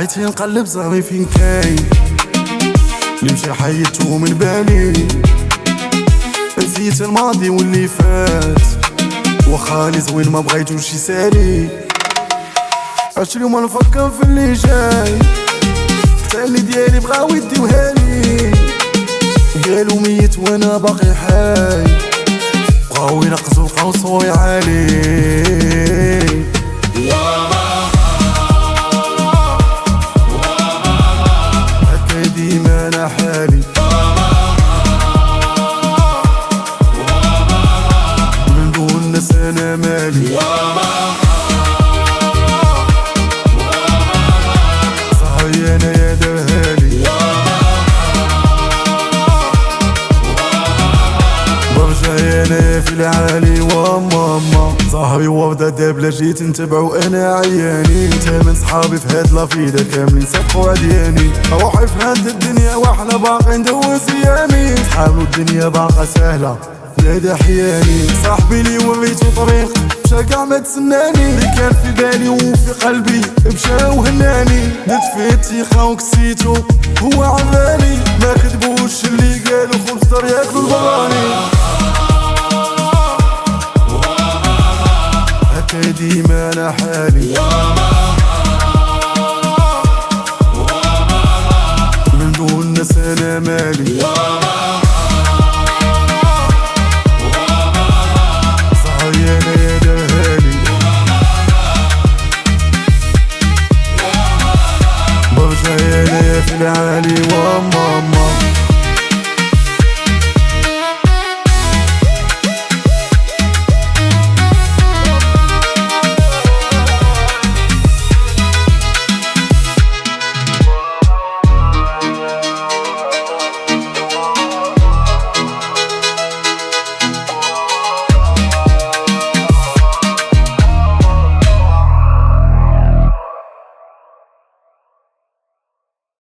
عيتي نقلب صاحبي فين كاين اللي مشى حيدتو من بالي، نسيت الماضي واللي فات واخا لي زوين ما بغيتوش يسالي. عشت اليوم نفكر في اللي جاي، حتى اللي ديالي بغاو يديوهالي، قالوا ميت وانا باقي حي، بغاو ينقصوا لقاو صوي عالي. هكا ديما انا حالي، من دون ناس انا مالي، صاحبي انا يا درهالي، برجع انا في العالي وماما. صاحبي وفدا دابلا جيت نتبعو انا عياني، انت من صحابي في هاد لافيدا كاملين سابقو عدياني، روحي في هاد الدنيا واحنا باقي ندوز ايامي، صحابو الدنيا باقا سهلة نادى حياني. صاحبي لي وريتو طريق مشا كاع ما تسناني، اللي كان في بالي وفي قلبي مشا وهناني، درت فيه الثقة وكسيتو هو عمالي، ما كذبوش اللي قالوا خبز دار ياكلو البراني. هكا ديما انا حالي، من دون ناس انا مالي، صاحبي انا يا درهالي، برجع انا في العالي وما